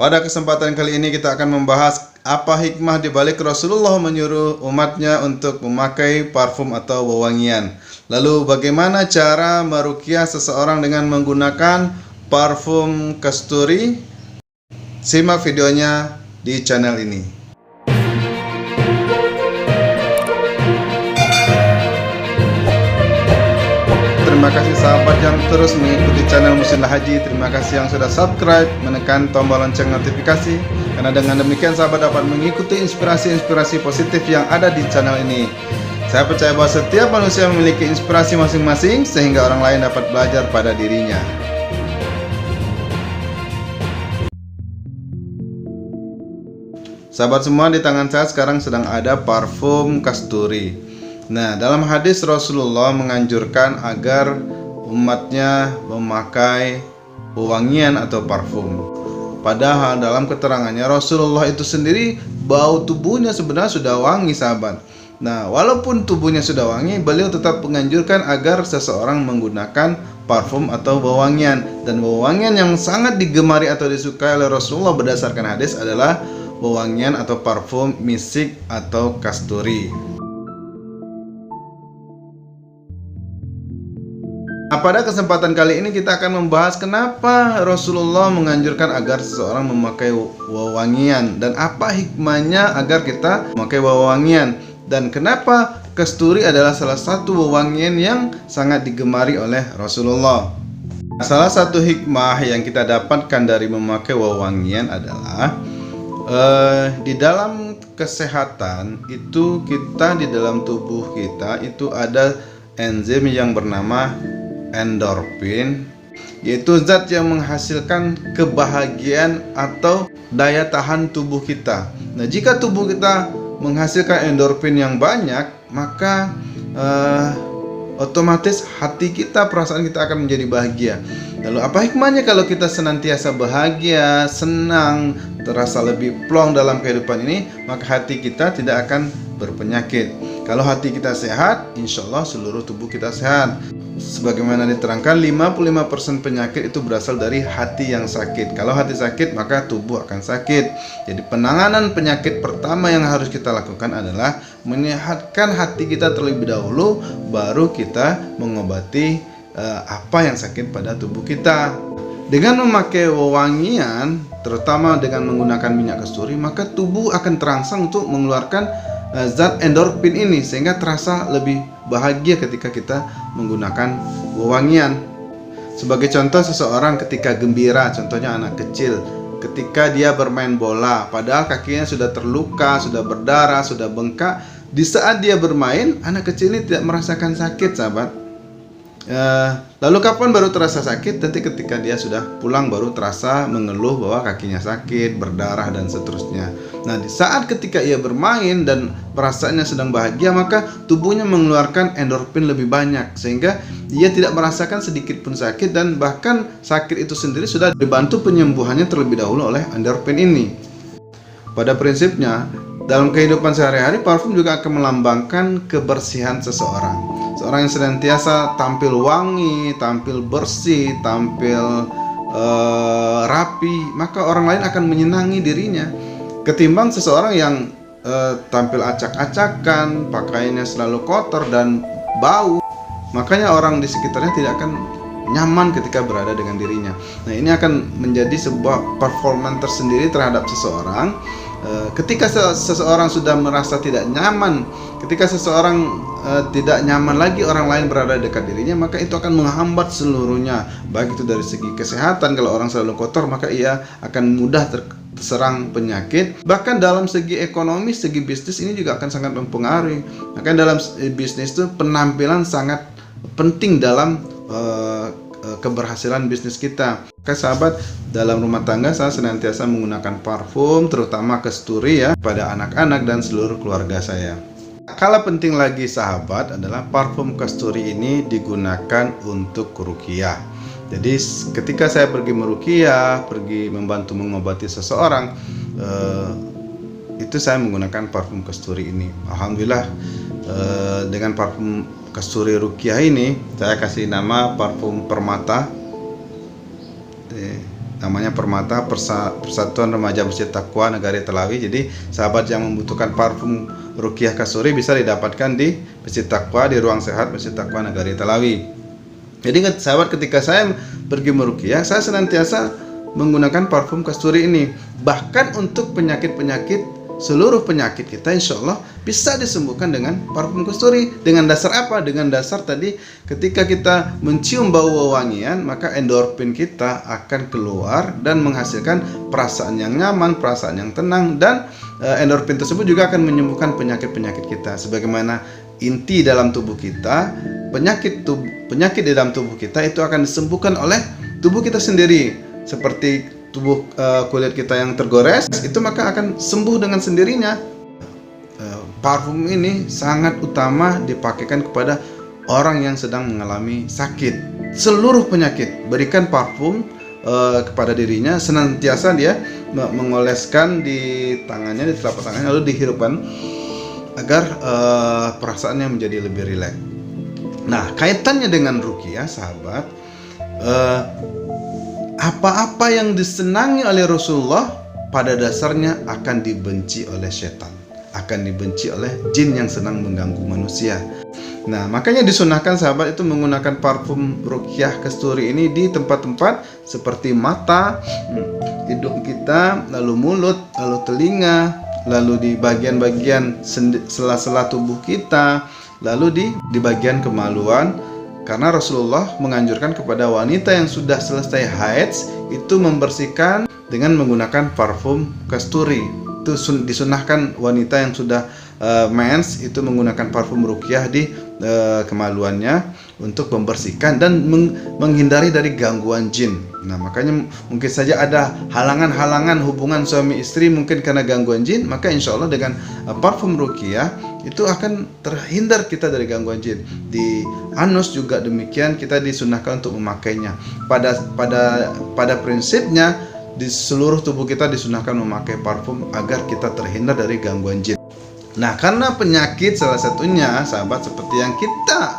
Pada kesempatan kali ini kita akan membahas apa hikmah di balik Rasulullah menyuruh umatnya untuk memakai parfum atau wewangian. Lalu bagaimana cara meruqyah seseorang dengan menggunakan parfum kasturi? Simak videonya di channel ini. Terima kasih sahabat yang terus mengikuti channel Muslimah Haji. Terima kasih yang sudah subscribe, menekan tombol lonceng notifikasi. Karena dengan demikian sahabat dapat mengikuti inspirasi-inspirasi positif yang ada di channel ini. Saya percaya bahwa setiap manusia memiliki inspirasi masing-masing sehingga orang lain dapat belajar pada dirinya. Sahabat semua, di tangan saya sekarang sedang ada parfum kasturi. Nah, dalam hadis Rasulullah menganjurkan agar umatnya memakai wewangian atau parfum. Padahal dalam keterangannya Rasulullah itu sendiri bau tubuhnya sebenarnya sudah wangi, sahabat. Nah, walaupun tubuhnya sudah wangi, beliau tetap menganjurkan agar seseorang menggunakan parfum atau wewangian. Dan wewangian yang sangat digemari atau disukai oleh Rasulullah berdasarkan hadis adalah wewangian atau parfum misik atau kasturi. Nah, pada kesempatan kali ini kita akan membahas kenapa Rasulullah menganjurkan agar seseorang memakai wewangian dan apa hikmahnya agar kita memakai wewangian, dan kenapa kasturi adalah salah satu wewangian yang sangat digemari oleh Rasulullah. Salah satu hikmah yang kita dapatkan dari memakai wewangian adalah di dalam kesehatan itu kita, di dalam tubuh kita itu ada enzim yang bernama endorfin, yaitu zat yang menghasilkan kebahagiaan atau daya tahan tubuh kita. Nah, jika tubuh kita menghasilkan endorfin yang banyak, maka otomatis hati kita, perasaan kita akan menjadi bahagia. Lalu apa hikmahnya kalau kita senantiasa bahagia, senang, terasa lebih plong dalam kehidupan ini? Maka hati kita tidak akan berpenyakit. Kalau hati kita sehat, insya Allah seluruh tubuh kita sehat. Sebagaimana diterangkan, 55% penyakit itu berasal dari hati yang sakit. Kalau hati sakit, maka tubuh akan sakit. Jadi penanganan penyakit pertama yang harus kita lakukan adalah menyehatkan hati kita terlebih dahulu, baru kita mengobati apa yang sakit pada tubuh kita. Dengan memakai wewangian, terutama dengan menggunakan minyak kasturi, maka tubuh akan terangsang untuk mengeluarkan zat endorfin ini, sehingga terasa lebih bahagia ketika kita menggunakan wewangian. Sebagai contoh, seseorang ketika gembira, contohnya anak kecil, ketika dia bermain bola, padahal kakinya sudah terluka, sudah berdarah, sudah bengkak, di saat dia bermain, anak kecil ini tidak merasakan sakit, sahabat. Lalu kapan baru terasa sakit? Nanti ketika dia sudah pulang baru terasa mengeluh bahwa kakinya sakit, berdarah dan seterusnya. Nah, di saat ketika ia bermain dan perasaannya sedang bahagia, maka tubuhnya mengeluarkan endorfin lebih banyak, sehingga ia tidak merasakan sedikit pun sakit, dan bahkan sakit itu sendiri sudah dibantu penyembuhannya terlebih dahulu oleh endorfin ini. Pada prinsipnya, dalam kehidupan sehari-hari, parfum juga akan melambangkan kebersihan seseorang. Seorang yang senantiasa tampil wangi, tampil bersih, tampil rapi, maka orang lain akan menyenangi dirinya. Ketimbang seseorang yang tampil acak-acakan, pakaiannya selalu kotor dan bau, makanya orang di sekitarnya tidak akan nyaman ketika berada dengan dirinya. Nah, ini akan menjadi sebuah performa tersendiri terhadap seseorang. Ketika seseorang sudah merasa tidak nyaman, ketika seseorang tidak nyaman lagi orang lain berada dekat dirinya, maka itu akan menghambat seluruhnya, baik itu dari segi kesehatan. Kalau orang selalu kotor, maka ia akan mudah terserang penyakit. Bahkan dalam segi ekonomi, segi bisnis ini juga akan sangat mempengaruhi. Maka dalam bisnis itu penampilan sangat penting dalam keberhasilan bisnis kita. Oke sahabat, dalam rumah tangga saya senantiasa menggunakan parfum, terutama kasturi ya, pada anak-anak dan seluruh keluarga saya. Kala penting lagi sahabat adalah parfum kasturi ini digunakan untuk ruqyah. Jadi ketika saya pergi meruqyah, pergi membantu mengobati seseorang, itu saya menggunakan parfum kasturi ini. Alhamdulillah, dengan parfum kasturi ruqyah ini saya kasih nama parfum permata. namanya Permata, Persatuan Remaja Masjid Taqwa Nagari Telawi. Jadi sahabat yang membutuhkan parfum Ruqyah Kasturi bisa didapatkan di Masjid Taqwa, di Ruang Sehat Masjid Taqwa Nagari Telawi. Jadi sahabat, ketika saya pergi meruqyah, saya senantiasa menggunakan parfum Kasturi ini. Bahkan untuk penyakit-penyakit, seluruh penyakit kita insya Allah bisa disembuhkan dengan parfum Kasturi. Dengan dasar apa? Dengan dasar tadi, ketika kita mencium bau wewangian, maka endorfin kita akan keluar dan menghasilkan perasaan yang nyaman, perasaan yang tenang, dan endorfin tersebut juga akan menyembuhkan penyakit-penyakit kita. Sebagaimana inti dalam tubuh kita, penyakit di dalam tubuh kita itu akan disembuhkan oleh tubuh kita sendiri. Seperti kulit kita yang tergores, itu maka akan sembuh dengan sendirinya. Parfum ini sangat utama dipakaikan kepada orang yang sedang mengalami sakit. Seluruh penyakit, berikan parfum kepada dirinya, senantiasa dia mengoleskan di tangannya, di telapak tangannya, lalu dihirupkan agar perasaannya menjadi lebih rileks. Nah, kaitannya dengan ruqyah, sahabat, apa-apa yang disenangi oleh Rasulullah pada dasarnya akan dibenci oleh setan, akan dibenci oleh jin yang senang mengganggu manusia. Nah, makanya disunahkan sahabat itu menggunakan parfum Ruqyah Kasturi ini di tempat-tempat seperti mata, hidung kita, lalu mulut, lalu telinga, lalu di bagian-bagian sela-sela tubuh kita, lalu di bagian kemaluan. Karena Rasulullah menganjurkan kepada wanita yang sudah selesai haid itu membersihkan dengan menggunakan parfum Kasturi. Itu disunahkan wanita yang sudah mens itu menggunakan parfum Ruqyah di kemaluannya untuk membersihkan dan menghindari dari gangguan jin. Nah, makanya mungkin saja ada halangan-halangan hubungan suami istri mungkin karena gangguan jin, maka insya Allah dengan parfum Ruqyah itu akan terhindar kita dari gangguan jin. Di anus juga demikian, kita disunahkan untuk memakainya. Pada prinsipnya di seluruh tubuh kita disunahkan memakai parfum agar kita terhindar dari gangguan jin. Nah, karena penyakit salah satunya sahabat seperti yang kita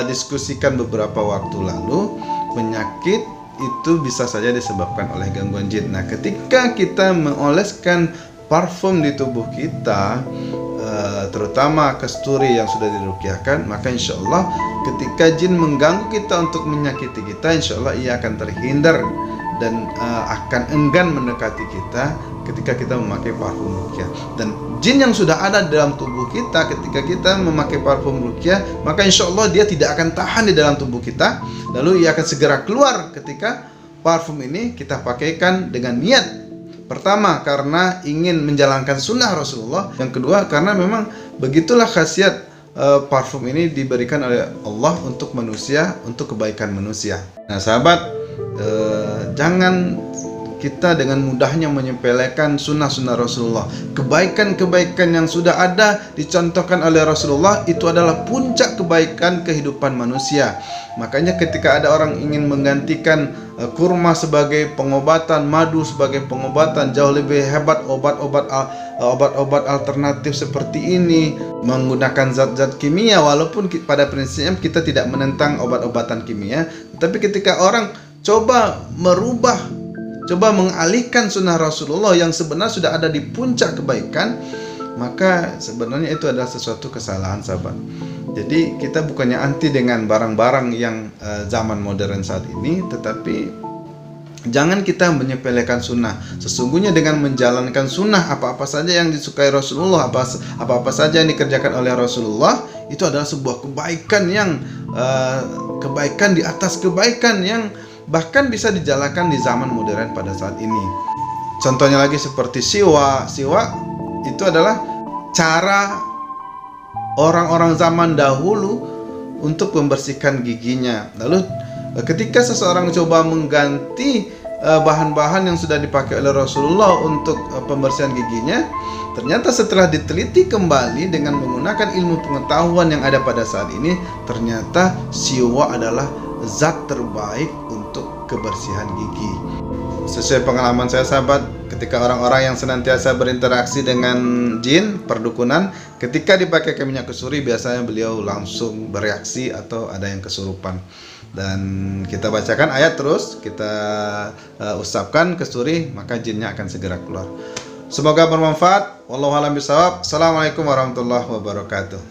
diskusikan beberapa waktu lalu, penyakit itu bisa saja disebabkan oleh gangguan jin. Nah, ketika kita mengoleskan parfum di tubuh kita, terutama Kasturi yang sudah diruqyahkan, maka insya Allah ketika jin mengganggu kita untuk menyakiti kita, insya Allah ia akan terhindar dan akan enggan mendekati kita ketika kita memakai parfum Ruqyah. Dan jin yang sudah ada dalam tubuh kita ketika kita memakai parfum Ruqyah, maka insya Allah dia tidak akan tahan di dalam tubuh kita, lalu ia akan segera keluar ketika parfum ini kita pakaikan dengan niat. Pertama, karena ingin menjalankan sunnah Rasulullah. Yang kedua, karena memang begitulah khasiat parfum ini diberikan oleh Allah untuk manusia, untuk kebaikan manusia. Nah, sahabat, jangan kita dengan mudahnya menyepelekan sunnah-sunnah Rasulullah. Kebaikan-kebaikan yang sudah ada dicontohkan oleh Rasulullah itu adalah puncak kebaikan kehidupan manusia. Makanya ketika ada orang ingin menggantikan kurma sebagai pengobatan, madu sebagai pengobatan, jauh lebih hebat obat-obat alternatif seperti ini menggunakan zat-zat kimia, walaupun pada prinsipnya kita tidak menentang obat-obatan kimia, tapi ketika orang coba mengalihkan sunnah Rasulullah yang sebenarnya sudah ada di puncak kebaikan, maka sebenarnya itu adalah sesuatu kesalahan, sahabat. Jadi kita bukannya anti dengan barang-barang yang zaman modern saat ini, tetapi jangan kita menyepelekan sunnah. Sesungguhnya dengan menjalankan sunnah, apa-apa saja yang disukai Rasulullah, apa-apa saja yang dikerjakan oleh Rasulullah, itu adalah sebuah kebaikan yang kebaikan di atas kebaikan yang bahkan bisa dijalankan di zaman modern pada saat ini. Contohnya lagi seperti siwak. Siwak itu adalah cara orang-orang zaman dahulu untuk membersihkan giginya. Lalu ketika seseorang coba mengganti bahan-bahan yang sudah dipakai oleh Rasulullah untuk pembersihan giginya, ternyata setelah diteliti kembali dengan menggunakan ilmu pengetahuan yang ada pada saat ini, ternyata siwak adalah zat terbaik untuk kebersihan gigi. Sesuai pengalaman saya, sahabat, ketika orang-orang yang senantiasa berinteraksi dengan jin perdukunan, ketika dipakai minyak kasturi biasanya beliau langsung bereaksi atau ada yang kesurupan. Dan kita bacakan ayat terus, kita usapkan kesturi, maka jinnya akan segera keluar. Semoga bermanfaat. Wallahu a'lam bishawab. Assalamualaikum warahmatullahi wabarakatuh.